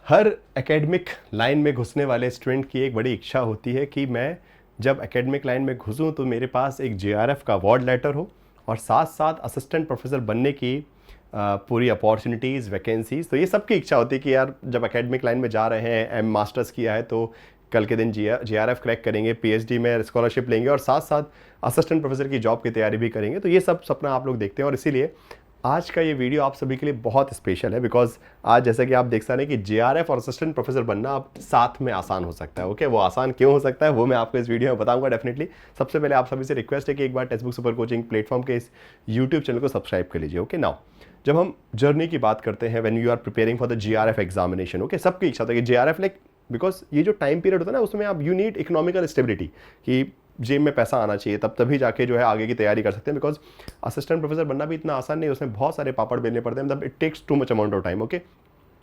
हर academic line में घुसने वाले स्टूडेंट की एक बड़ी इच्छा होती है कि मैं जब एकेडमिक लाइन में घुसूं तो मेरे पास एक जेआरएफ का अवार्ड लेटर हो और साथ साथ असिस्टेंट प्रोफेसर बनने की पूरी अपॉर्चुनिटीज़ वैकेंसीज। तो ये सबकी इच्छा होती है कि यार जब एकेडमिक लाइन में जा रहे हैं, एम मास्टर्स किया है तो कल के दिन जेआरएफ क्रैक करेंगे, पीएचडी में स्कॉलरशिप लेंगे और साथ साथ असिस्टेंट प्रोफेसर की जॉब की तैयारी भी करेंगे। तो ये सब सपना आप लोग देखते हैं और इसीलिए आज का ये वीडियो आप सभी के लिए बहुत स्पेशल है। बिकॉज आज जैसा कि आप देख सकते हैं कि जेआरएफ और असिस्टेंट प्रोफेसर बनना अब साथ में आसान हो सकता है। ओके, वो आसान क्यों हो सकता है वो मैं आपको इस वीडियो में बताऊंगा डेफिनेटली। सबसे पहले आप सभी से रिक्वेस्ट है कि एक बार textbook super coaching platform के इस यूट्यूब चैनल को सब्सक्राइब कर लीजिए। ओके, नाउ जब हम जर्नी की बात करते हैं, when you are preparing for the JRF examination, okay, सबकी इच्छा होता है कि जेआरएफ लाइक, बिकॉज ये जो टाइम पीरियड होता है ना उसमें आप यू नीड इकोनॉमिकल स्टेबिलिटी कि जेब में पैसा आना चाहिए, तब तभी जाके जो है आगे की तैयारी कर सकते हैं। बिकॉज असिस्टेंट प्रोफेसर बनना भी इतना आसान नहीं है, उसमें बहुत सारे पापड़ बेलने पड़ते हैं, मतलब it takes too much amount of time. Okay,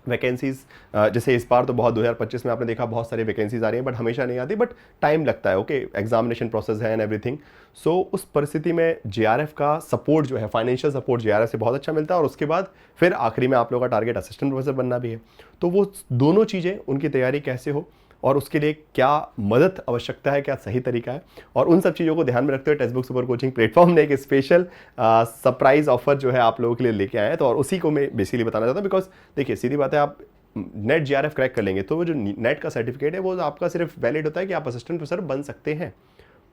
vacancies जैसे इस बार तो बहुत 2025 में आपने देखा बहुत सारी वैकेंसीज आ रही हैं, बट हमेशा नहीं आती, बट टाइम लगता है। ओके, एग्जामिनेशन प्रोसेस है एंड एवरीथिंग। सो उस परिस्थिति में जेआरएफ का सपोर्ट जो है, फाइनेंशियल सपोर्ट जेआरएफ से बहुत अच्छा मिलता है। और उसके बाद फिर आखिरी में आप लोगों का टारगेट असिस्टेंट प्रोफेसर बनना भी है। तो वो दोनों चीज़ें, उनकी तैयारी कैसे हो और उसके लिए क्या मदद आवश्यकता है, क्या सही तरीका है, और उन सब चीज़ों को ध्यान में रखते हुए text book super coaching platform ने एक स्पेशल सरप्राइज ऑफर जो है आप लोगों के लिए लेके आए हैं। तो और उसी को मैं बेसिकली बताना चाहता हूँ। बिकॉज देखिए, सीधी बात है, आप नेट जेआरएफ क्रैक कर लेंगे तो वो जो नेट का सर्टिफिकेट है वो आपका सिर्फ वैलिड होता है कि आप असिस्टेंट प्रोफेसर बन सकते हैं।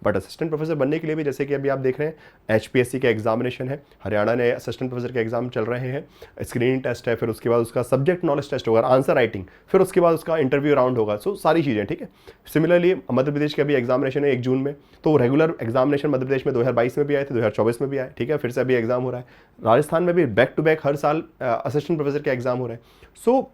बट असिस्टेंट प्रोफेसर बनने के लिए भी, जैसे कि अभी आप देख रहे हैं, एचपीएससी का एग्जामिनेशन है, हरियाणा ने असिस्टेंट प्रोफेसर के एग्जाम चल रहे हैं, स्क्रीनिंग टेस्ट है, फिर उसके बाद उसका सब्जेक्ट नॉलेज टेस्ट होगा, आंसर राइटिंग, फिर उसके बाद उसका इंटरव्यू राउंड होगा। सो सारी चीज़ें ठीक है। सिमिलरली मध्य प्रदेश का भी एग्जामिनेशन है 1 जून में, तो रेगुलर एग्जामिनेशन मध्य प्रदेश में 2022 में भी आए थे, 2024 में भी आए, ठीक है, फिर से अभी एग्जाम हो रहा है। राजस्थान में भी बैक टू बैक हर साल असिस्टेंट प्रोफेसर के एग्जाम हो रहे हैं। सो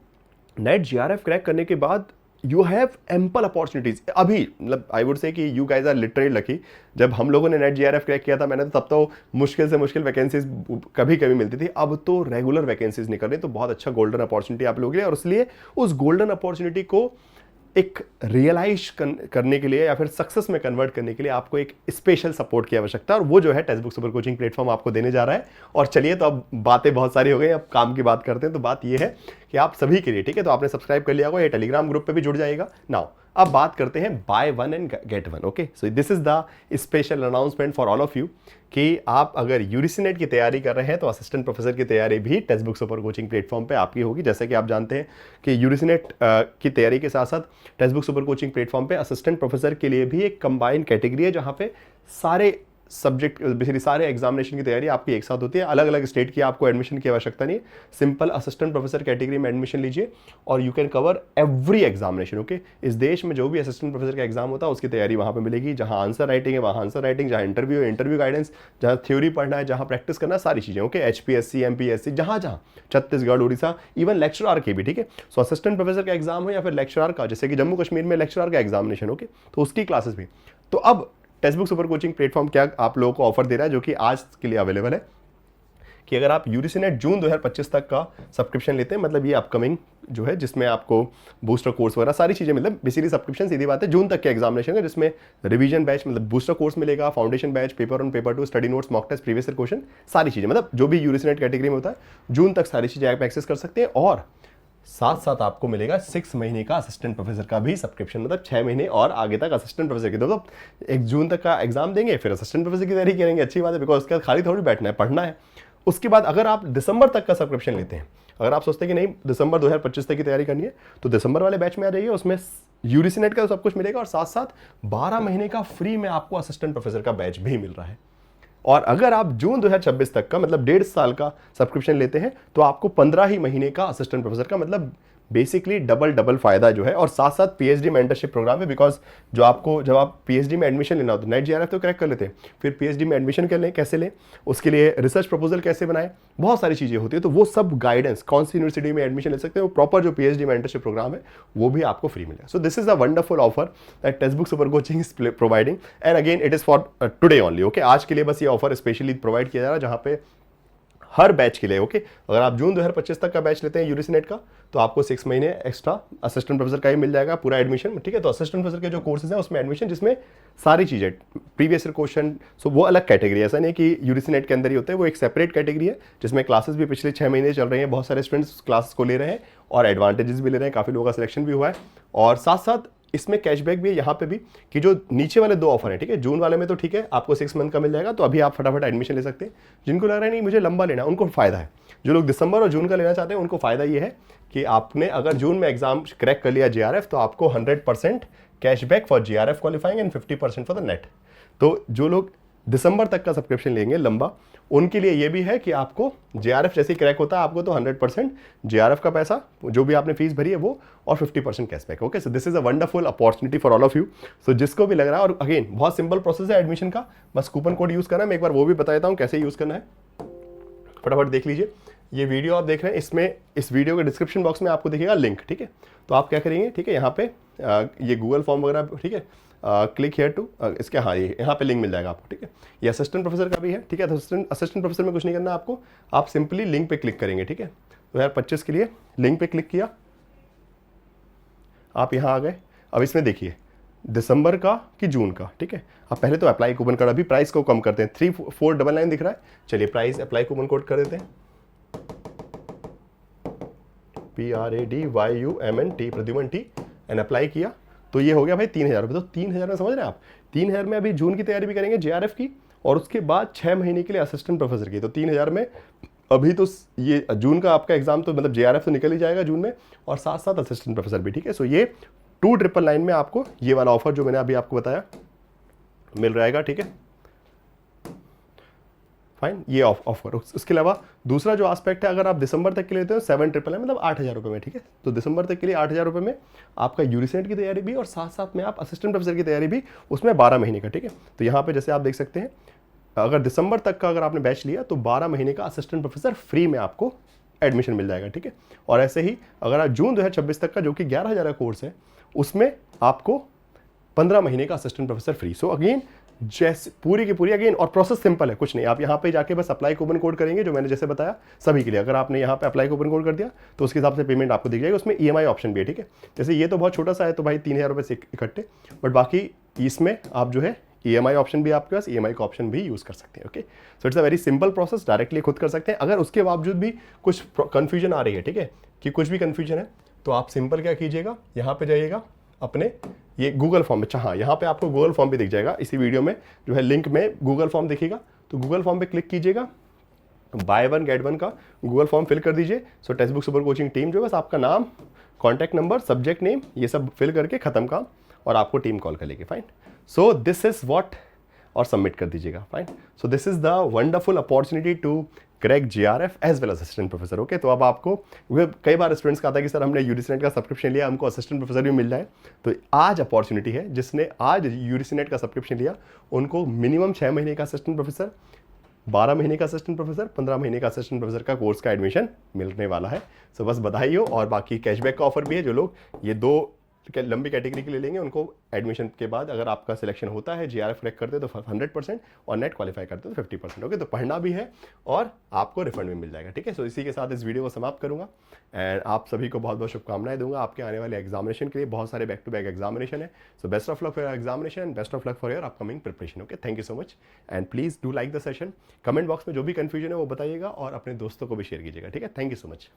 नेट जीआरएफ क्रैक करने के बाद यू हैव एम्पल अपॉर्चुनिटीज। अभी मतलब आई वुड से कि you guys are literally lucky. जब हम लोगों ने नेट जीआरएफ क्रैक किया था मैंने, तो तब तो मुश्किल से मुश्किल वैकेंसीज कभी कभी मिलती थी, अब तो रेगुलर वैकेंसीज निकल रही। तो बहुत अच्छा गोल्डन अपॉर्चुनिटी आप लोगों के लिए, और इसलिए उस गोल्डन अपॉर्चुनिटी को एक रियलाइज करने के लिए या फिर सक्सेस में कन्वर्ट करने के लिए आपको एक स्पेशल सपोर्ट की आवश्यकता है, और वो जो है text book super coaching platform आपको देने जा रहा है। और चलिए, तो अब बातें बहुत सारी हो गई, अब काम की बात करते हैं। तो बात ये है कि आप सभी के लिए, ठीक है, तो आपने सब्सक्राइब कर लिया होगा, ये टेलीग्राम ग्रुप पे भी जुड़ जाएगा। नाउ अब बात करते हैं by one and get one. Okay, so this is the special announcement for all of you कि आप अगर यूजीसी नेट की तैयारी कर रहे हैं तो असिस्टेंट प्रोफेसर की तैयारी भी text book super coaching platform पे आपकी होगी। जैसे कि आप जानते हैं कि यूजीसी नेट की तैयारी के साथ साथ text book super coaching platform पे असिस्टेंट प्रोफेसर के लिए भी एक कंबाइंड कैटेगरी है, जहां पे सारे सब्जेक्ट, बेसिकली सारे एग्जामिनेशन की तैयारी आपकी एक साथ होती है। अलग अलग स्टेट की आपको एडमिशन की आवश्यकता नहीं है, सिंपल असिस्टेंट प्रोफेसर कैटेगरी में एडमिशन लीजिए और you can cover every examination. Okay, इस देश में जो भी असिस्टेंट प्रोफेसर का एग्जाम होता है उसकी तैयारी वहाँ पे मिलेगी। जहाँ आंसर राइटिंग है वहाँ आंसर राइटिंग, जहाँ इंटरव्यू है इंटरव्यू गाइडेंस, जहाँ थ्योरी पढ़ना है, जहाँ प्रैक्टिस करना है, सारी चीज़ें। ओके, एचपीएससी, एमपीएससी, जहाँ जहाँ, छत्तीसगढ़, उड़ीसा, इवन लेक्चरार के भी, ठीक है। सो असिस्टेंट प्रोफेसर का एग्जाम हो या फिर लेक्चरार का, जैसे कि जम्मू कश्मीर में लेक्चरार का एग्जामिनेशन, ओके, तो उसकी क्लासेस भी। तो अब text book super coaching platform क्या आप लोगों को ऑफर दे रहा है, जो कि आज के लिए अवेलेबल है, कि अगर आप यूजीसी नेट जून 2025 तक का सब्सक्रिप्शन लेते हैं, मतलब ये अपकमिंग जो है जिसमें आपको बूस्टर कोर्स वगैरह सारी चीज़ें, मतलब बेसिकली सब्सक्रिप्शन सीधी बात है जून तक के एग्जामिनेशन है, जिसमें रिवीजन बैच मतलब बूस्टर कोर्स मिलेगा, foundation batch, paper 1, paper 2, study notes, mock test, previous year question, सारी चीज़ें, मतलब जो भी यूजीसी नेट कैटेगरी में होता है जून तक सारी चीज़ें आप एक्सेस कर सकते हैं। और साथ साथ आपको मिलेगा 6 महीने का असिस्टेंट प्रोफेसर का भी सब्सक्रिप्शन, मतलब 6 महीने और आगे तक असिस्टेंट प्रोफेसर की। तो 1 जून तक का एग्जाम देंगे, फिर असिस्टेंट प्रोफेसर की तैयारी करेंगे, अच्छी बात है, बिकॉज उसके बाद खाली थोड़ी बैठना है, पढ़ना है। उसके बाद अगर आप दिसंबर तक का सब्सक्रिप्शन लेते हैं, अगर आप सोचते हैं कि नहीं दिसंबर 2025 तक की तैयारी करनी है, तो दिसंबर वाले बैच में आ जाइए, उसमें यूजीसी नेट का सब कुछ मिलेगा और साथ साथ 12 महीने का फ्री में आपको असिस्टेंट प्रोफेसर का बैच भी मिल रहा है। और अगर आप जून 2026 तक का, मतलब 1.5 साल का सब्सक्रिप्शन लेते हैं, तो आपको 15 ही महीने का असिस्टेंट प्रोफेसर का, मतलब बेसिकली डबल फायदा जो है। और साथ साथ पीएचडी मेंटरशिप प्रोग्राम है, बिकॉज जो आपको, जब आप पीएचडी में एडमिशन लेना हो तो नेट जीआरएफ तो क्रैक कर लेते हैं, फिर पीएचडी में एडमिशन कर लें, कैसे लें, उसके लिए रिसर्च प्रपोजल कैसे बनाएं, बहुत सारी चीज़ें होती है। तो वो सब गाइडेंस, कौन सी यूनिवर्सिटी में एडमिशन ले सकते हैं, वो प्रॉपर जो पीएचडी मेंटरशिप प्रोग्राम है वो भी आपको फ्री मिलेगा। सो this is a wonderful offer that text book super coaching is providing, and again it is for today only. Okay, आज के लिए बस ये ऑफर स्पेशली प्रोवाइड किया जा रहा है, जहाँ पे हर बैच के लिए। ओके, अगर आप जून 2025 तक का बैच लेते हैं यूजीसी नेट का तो आपको 6 महीने एक्स्ट्रा असिस्टेंट प्रोफेसर का ही मिल जाएगा पूरा एडमिशन, ठीक है। तो असिस्टेंट प्रोफेसर के जो कोर्सेज हैं उसमें एडमिशन, जिसमें सारी चीज़ें प्रीवियस ईयर क्वेश्चन, सो वो अलग कैटेगरी है, ऐसा नहीं कि यूजीसी नेट के अंदर ही होते हैं, वो एक सेपरेट कैटेगरी है जिसमें क्लासेस भी पिछले 6 महीने चल रही हैं, बहुत सारे स्टूडेंट्स क्लासेस को ले रहे हैं और एडवांटेजेस भी ले रहे हैं, काफ़ी लोगों का सिलेक्शन भी हुआ है। और साथ साथ इसमें कैशबैक भी है यहाँ पे भी, कि जो नीचे वाले 2 ऑफर हैं, ठीक है, जून वाले में तो ठीक है आपको 6 मंथ का मिल जाएगा, तो अभी आप फटाफट एडमिशन ले सकते हैं। जिनको लग रहा है नहीं मुझे लंबा लेना, उनको फ़ायदा है। जो लोग दिसंबर और जून का लेना चाहते हैं उनको फ़ायदा ये है कि आपने अगर जून में एग्जाम क्रैक कर लिया जेआरएफ, तो आपको 100% cashback for JRF qualifying and 50% for the net. तो जो लोग दिसंबर तक का सब्सक्रिप्शन लेंगे लंबा, उनके लिए ये भी है कि आपको जेआरएफ जैसे ही क्रैक होता है आपको तो 100% जेआरएफ का पैसा जो भी आपने फीस भरी है वो, और 50% cashback. Okay, so this is a wonderful opportunity for all of you. So जिसको भी लग रहा है, और अगेन बहुत सिंपल प्रोसेस है एडमिशन का, बस कूपन कोड यूज़ करना है। मैं एक बार वो भी बता देता हूँ कैसे यूज़ करना है, फटाफट देख लीजिए। ये वीडियो आप देख रहे हैं, इसमें इस वीडियो के डिस्क्रिप्शन बॉक्स में आपको दिखेगा लिंक, ठीक है। तो आप क्या करेंगे, ठीक है, यहाँ पे ये गूगल फॉर्म वगैरह, ठीक है, क्लिक हेयर टू, इसके हाँ ये यहाँ पे लिंक मिल जाएगा आपको, ठीक है। ये असिस्टेंट प्रोफेसर का भी है, ठीक है। असिस्टेंट प्रोफेसर में कुछ नहीं करना आपको, आप सिंपली लिंक पे क्लिक करेंगे, ठीक है। 2025 के लिए लिंक पे क्लिक किया, आप यहाँ आ गए। अब इसमें देखिए दिसंबर का कि जून का, ठीक है। अब पहले तो अप्लाई कूपन कोड, अभी प्राइस को कम करते हैं, 3499 दिख रहा है, चलिए प्राइस अप्लाई कूपन कोड कर देते हैं, PRADYUMNT, Pradyuman T, and apply किया तो ये हो गया भाई 3000 रुपये। तो 3000 में समझ रहे हैं आप, 3000 में अभी जून की तैयारी भी करेंगे जेआरएफ की, और उसके बाद 6 महीने के लिए असिस्टेंट प्रोफेसर की। तो 3000 में अभी तो ये जून का आपका एग्जाम तो मतलब जेआरएफ तो निकल ही जाएगा जून में, और साथ साथ असिस्टेंट प्रोफेसर भी, ठीक है। सो ये 2999 में आपको ये वाला ऑफर जो मैंने अभी आपको बताया मिल रहेगा, ठीक है, फाइन, ये ऑफर। उसके अलावा दूसरा जो एस्पेक्ट है, अगर आप दिसंबर तक के लिए लेते हो 799 मतलब 8000 रुपये में, ठीक है। तो दिसंबर तक के लिए 8000 रुपये में आपका यूजीसी नेट की तैयारी भी, और साथ साथ में आप असिस्टेंट प्रोफेसर की तैयारी भी, उसमें 12 महीने का, ठीक है। तो यहाँ पे जैसे आप देख सकते हैं, अगर दिसंबर तक का अगर आपने बैच लिया तो 12 महीने का असिस्टेंट प्रोफेसर फ्री में आपको एडमिशन मिल जाएगा, ठीक है। और ऐसे ही अगर आप जून 2026 तक का जो कि 11000 का कोर्स है, उसमें आपको 15 महीने का assistant professor free. So again जैसे पूरी की पूरी, अगेन और प्रोसेस सिंपल है, कुछ नहीं, आप यहाँ पे जाके बस अप्लाई कूपन कोड करेंगे, जो मैंने जैसे बताया सभी के लिए। अगर आपने यहाँ पे अप्लाई कूपन कोड कर दिया तो उसके हिसाब से पेमेंट आपको दिख जाएगी, उसमें ईएमआई ऑप्शन भी है, ठीक है। जैसे ये तो बहुत छोटा सा है तो भाई 3000 रुपये से इकट्ठे, बट बाकी इसमें आप जो है ईएमआई ऑप्शन भी आपके पास, ईएमआई का ऑप्शन भी यूज़ कर सकते हैं। Okay, so it's a very simple process, directly खुद कर सकते हैं। अगर उसके बावजूद भी कुछ कन्फ्यूजन आ रही है, ठीक है, कि कुछ भी कन्फ्यूजन है, तो आप सिंपल क्या कीजिएगा, यहाँ पे जाइएगा अपने ये गूगल फॉर्म में, हाँ यहाँ पे आपको गूगल फॉर्म भी दिख जाएगा, इसी वीडियो में जो है लिंक में गूगल फॉर्म दिखेगा, तो गूगल फॉर्म पे क्लिक कीजिएगा, बाय वन गेट वन का गूगल फॉर्म फिल कर दीजिए। सो text book super coaching team जो है, बस आपका नाम, कॉन्टैक्ट नंबर, सब्जेक्ट नेम, ये सब फिल करके खत्म काम, और आपको टीम कॉल कर लेगी, fine. So this is what, और सबमिट कर दीजिएगा, fine. So this is the wonderful opportunity to crack JRF as well assistant professor. Okay, तो अब आपको कई बार स्टूडेंट्स का आता है कि सर हमने यूजीसी नेट का सब्सक्रिप्शन लिया, हमको असिस्टेंट प्रोफेसर भी मिल जाए, तो आज अपॉर्चुनिटी है, जिसने आज यूजीसी नेट का सब्सक्रिप्शन लिया उनको मिनिमम 6 महीने का असिस्टेंट प्रोफेसर, 12 महीने का असिस्टेंट प्रोफेसर, 15 महीने का असिस्टेंट प्रोफेसर का कोर्स का एडमिशन मिलने वाला है। सो बस बधाई हो, और बाकी कैशबैक का ऑफर भी है। जो लोग ये 2 लंबी कैटेगरी के लिए लेंगे उनको एडमिशन के बाद अगर आपका सिलेक्शन होता है, जेआरएफ क्रैक करते तो 100%, और नेट क्वालिफाई करते तो 50%। ओके, तो पढ़ना भी है और आपको रिफंड भी मिल जाएगा, ठीक है। सो इसी के साथ इस वीडियो को समाप्त करूंगा, एंड आप सभी को बहुत बहुत शुभकामनाएं दूंगा आपके आने वाले एग्जामिनेशन के लिए। बहुत सारे बैक टू बैक एग्जामिनेशन है, so best of luck for your examination and best of luck for your upcoming preparation. Okay, thank you so much, and please do like the session. Comment box में जो भी confusion है वो बताइएगा, और अपने दोस्तों को भी शेयर कीजिएगा, ठीक है। Thank you so much.